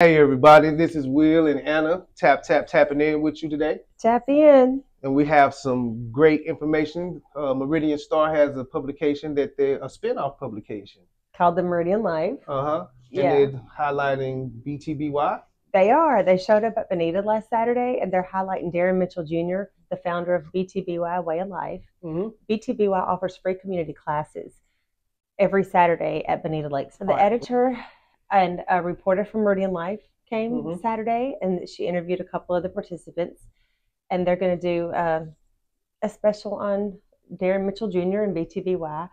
Hey everybody, this is Will and Anna tapping in with you today. Tap in. And we have some great information. Meridian Star has a publication that they're a spin-off publication. Called the Meridian Live. And Yeah. they're highlighting BTBY. They are. They showed up at Bonita last Saturday, and they're highlighting Darrin Mitchell Jr., the founder of BTBY Way of Life. BTBY offers free community classes every Saturday at Bonita Lake. So the editor and a reporter from Meridian Life came Saturday, and she interviewed a couple of the participants. And they're going to do a special on Darrin Mitchell Jr. and BTBY,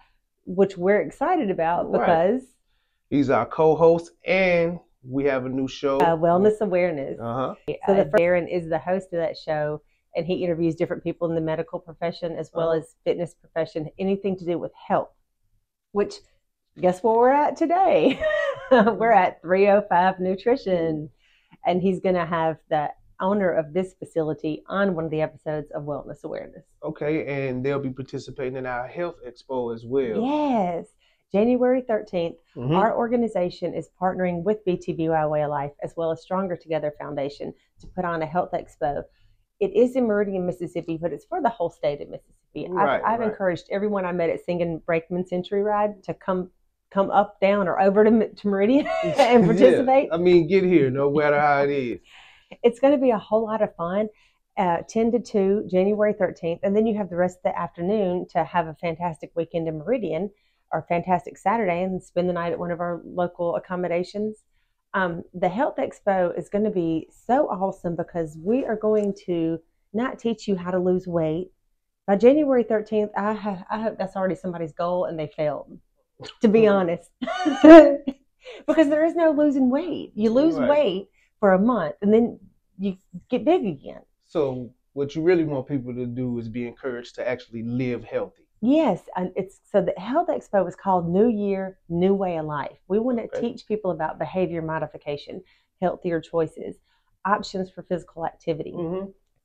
which we're excited about because he's our co-host, and we have a new show, Wellness Awareness. So Darrin is the host of that show, and he interviews different people in the medical profession as well as fitness profession, anything to do with health. Which, guess where we're at today? We're at 305 Nutrition, and he's going to have the owner of this facility on one of the episodes of Wellness Awareness. Okay, and they'll be participating in our health expo as well. Yes. January 13th, our organization is partnering with BTBY Way of Life as well as Stronger Together Foundation to put on a health expo. It is in Meridian, Mississippi, but it's for the whole state of Mississippi. I've encouraged everyone I met at Singing Brakeman Century Ride to come up, down, or over to Meridian and participate. Yeah. I mean, get here, no matter how it is. It's going to be a whole lot of fun. 10 to 2, January 13th. And then you have the rest of the afternoon to have a fantastic weekend in Meridian, or fantastic Saturday, and spend the night at one of our local accommodations. The Health Expo is going to be so awesome because we are going to not teach you how to lose weight. By January 13th, I hope that's already somebody's goal and they failed, to be honest. Because there is no losing weight. You lose weight for a month and then you get big again. So what you really want people to do is be encouraged to actually live healthy. Yes, and so the Health Expo is called New Year, New Way of Life. We want to teach people about behavior modification, healthier choices, options for physical activity.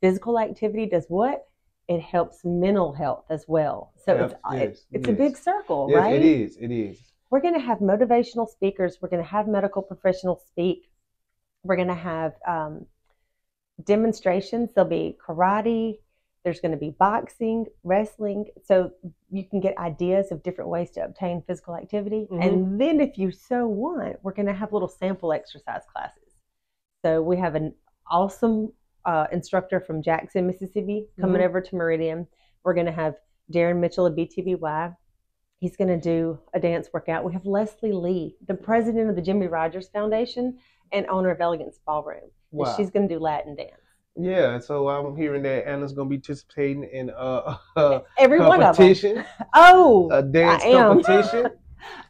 Physical activity does what? It helps mental health as well. So it's a big circle, right? Yes, it is. We're going to have motivational speakers. We're going to have medical professionals speak. We're going to have demonstrations. There'll be karate. There's going to be boxing, wrestling. So you can get ideas of different ways to obtain physical activity. And then if you so want, we're going to have little sample exercise classes. So we have an awesome instructor from Jackson, Mississippi, coming over to Meridian. We're going to have Darrin Mitchell of BTBY. He's going to do a dance workout. We have Leslie Lee, the president of the Jimmie Rodgers Foundation and owner of Elegance Ballroom. Wow. She's going to do Latin dance. Yeah, so I'm hearing that Anna's going to be participating in every competition. One of them. Oh, a dance competition.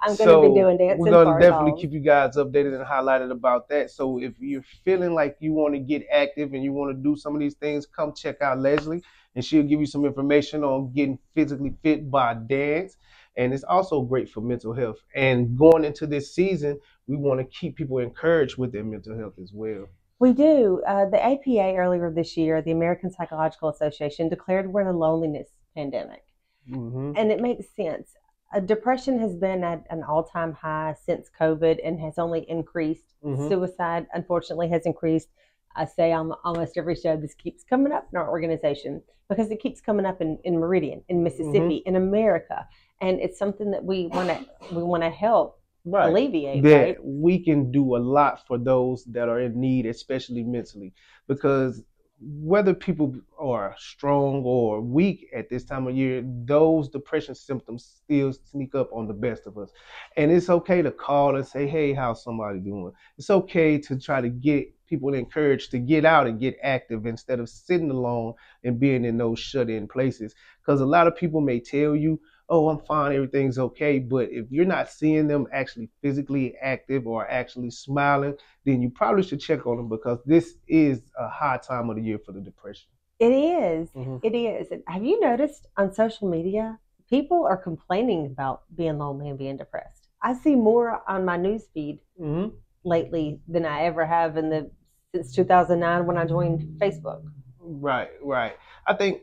I'm going to be doing dancing. We're going to definitely keep you guys updated and highlighted about that. So if you're feeling like you want to get active and you want to do some of these things, come check out Leslie, and she'll give you some information on getting physically fit by dance. And it's also great for mental health. And going into this season, we want to keep people encouraged with their mental health as well. We do. The APA earlier this year, the American Psychological Association, declared we're in a loneliness pandemic. And it makes sense. Depression has been at an all-time high since COVID and has only increased. Suicide, unfortunately, has increased. I say on almost every show, this keeps coming up in our organization because it keeps coming up in Meridian, in Mississippi, in America. And it's something that we want to help alleviate. That we can do a lot for those that are in need, especially mentally, because whether people are strong or weak at this time of year, those depression symptoms still sneak up on the best of us. And it's okay to call and say, hey, how's somebody doing? It's okay to try to get people encouraged to get out and get active instead of sitting alone and being in those shut-in places. Because a lot of people may tell you, oh, I'm fine, everything's okay. But if you're not seeing them actually physically active or actually smiling, then you probably should check on them, because this is a high time of the year for the depression. It is. It is. Have you noticed on social media, people are complaining about being lonely and being depressed? I see more on my news feed lately than I ever have since 2009 when I joined Facebook. Right. I think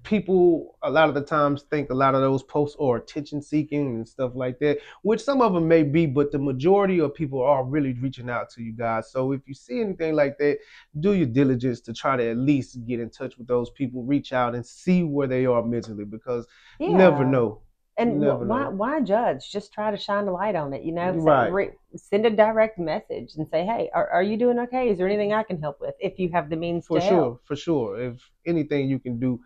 people a lot of the times think a lot of those posts are attention seeking and stuff like that, which some of them may be, but the majority of people are really reaching out to you guys. So if you see anything like that, do your diligence to try to at least get in touch with those people, reach out and see where they are mentally, because you never know. And why judge? Just try to shine a light on it, Right. Send a direct message and say, hey, are you doing okay? Is there anything I can help with if you have the means to help? For sure. If anything you can do,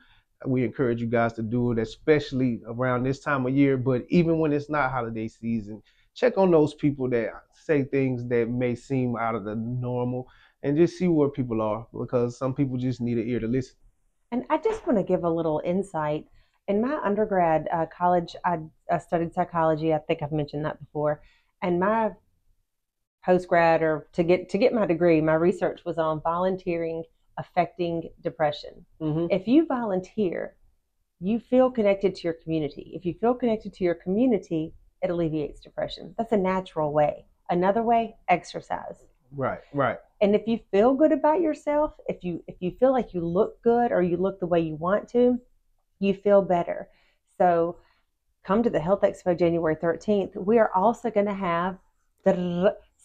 we encourage you guys to do it, especially around this time of year. But even when it's not holiday season, check on those people that say things that may seem out of the normal and just see where people are, because some people just need an ear to listen. And I just want to give a little insight. In my undergrad college, I studied psychology. I think I've mentioned that before. And my postgrad, or to get my degree, my research was on volunteering affecting depression. Mm-hmm. If you volunteer, you feel connected to your community. If you feel connected to your community, it alleviates depression. That's a natural way. Another way, exercise. Right, right. And if you feel good about yourself, if you feel like you look good or you look the way you want to, you feel better. So come to the Health Expo January 13th. We are also going to have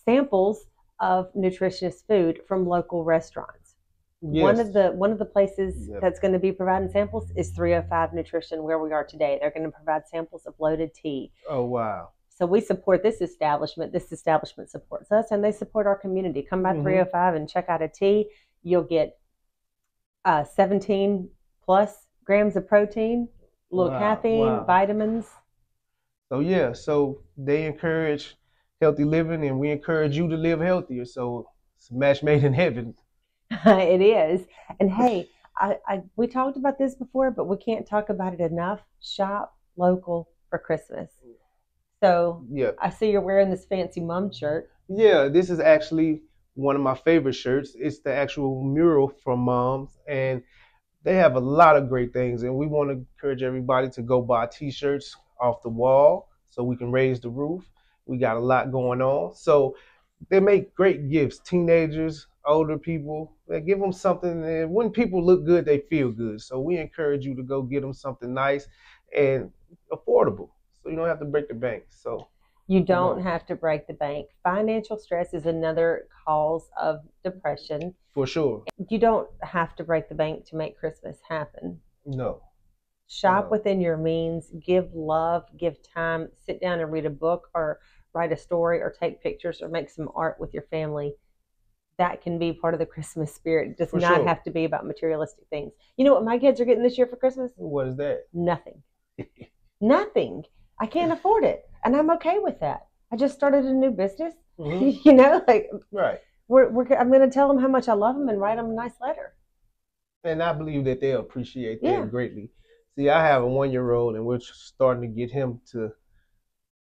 samples of nutritious food from local restaurants. Yes. One of the places that's going to be providing samples is 305 Nutrition, where we are today. They're going to provide samples of loaded tea. Oh, wow. So we support this establishment. This establishment supports us, and they support our community. Come by 305 and check out a tea. You'll get 17 plus grams of protein, a little caffeine, vitamins. So they encourage healthy living, and we encourage you to live healthier. So it's a match made in heaven. It is. And hey, we talked about this before, but we can't talk about it enough. Shop local for Christmas. So yeah, I see you're wearing this fancy mom shirt. Yeah, this is actually one of my favorite shirts. It's the actual mural from Moms, and they have a lot of great things. And we want to encourage everybody to go buy t-shirts off the wall so we can raise the roof. We got a lot going on. So they make great gifts. Teenagers, older people, they give them something. And when people look good, they feel good. So we encourage you to go get them something nice and affordable, so you don't have to break the bank. So you don't have to break the bank. Financial stress is another cause of depression. For sure. You don't have to break the bank to make Christmas happen. No. Shop within your means. Give love. Give time. Sit down and read a book, or write a story, or take pictures, or make some art with your family. That can be part of the Christmas spirit. It does not have to be about materialistic things. You know what my kids are getting this year for Christmas? What is that? Nothing. Nothing. I can't afford it, and I'm okay with that. I just started a new business. Right. I'm going to tell them how much I love them and write them a nice letter. And I believe that they'll appreciate that greatly. See, I have a 1-year-old, and we're starting to get him to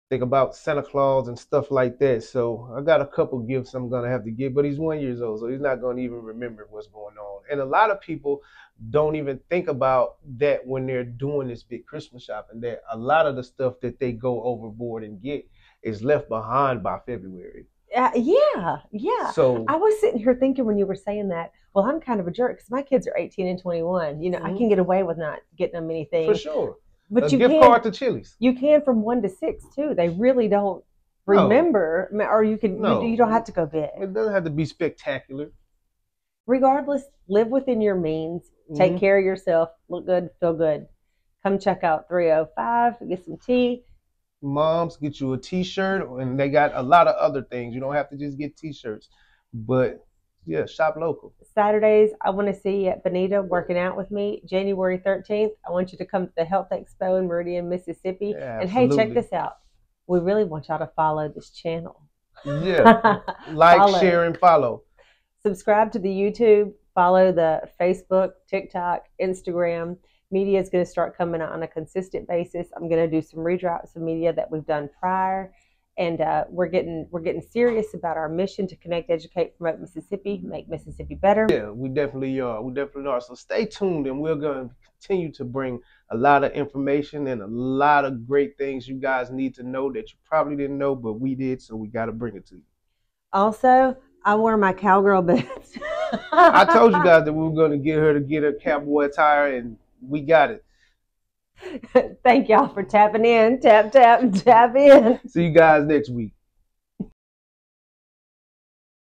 think about Santa Claus and stuff like that. So I got a couple gifts I'm going to have to get, but he's 1 year old, so he's not going to even remember what's going on. And a lot of people don't even think about that when they're doing this big Christmas shopping, that a lot of the stuff that they go overboard and get is left behind by February. Yeah. So I was sitting here thinking when you were saying that, well, I'm kind of a jerk because my kids are 18 and 21. I can get away with not getting them anything. For sure. But you gift card to Chili's. You can from 1 to 6 too. They really don't remember, or you can. No. You don't have to go big. It doesn't have to be spectacular. Regardless, live within your means. Take care of yourself. Look good. Feel good. Come check out 305. Get some tea. Moms, get you a t-shirt, and they got a lot of other things. You don't have to just get t-shirts, but yeah, shop local. Saturdays, I want to see you at Bonita working out with me. January 13th, I want you to come to the Health Expo in Meridian, Mississippi. Yeah, and hey, check this out. We really want y'all to follow this channel. Yeah, like, share, and follow. Subscribe to the YouTube. Follow the Facebook, TikTok, Instagram. Media is going to start coming out on a consistent basis. I'm going to do some redrops of media that we've done prior. And we're getting serious about our mission to connect, educate, promote Mississippi, make Mississippi better. Yeah, we definitely are. So stay tuned, and we're going to continue to bring a lot of information and a lot of great things you guys need to know that you probably didn't know, but we did, so we got to bring it to you. Also, I wear my cowgirl boots. I told you guys that we were going to get her to get her cowboy attire, and We got it. Thank y'all for tapping in. Tap, tap, tap in. See you guys next week.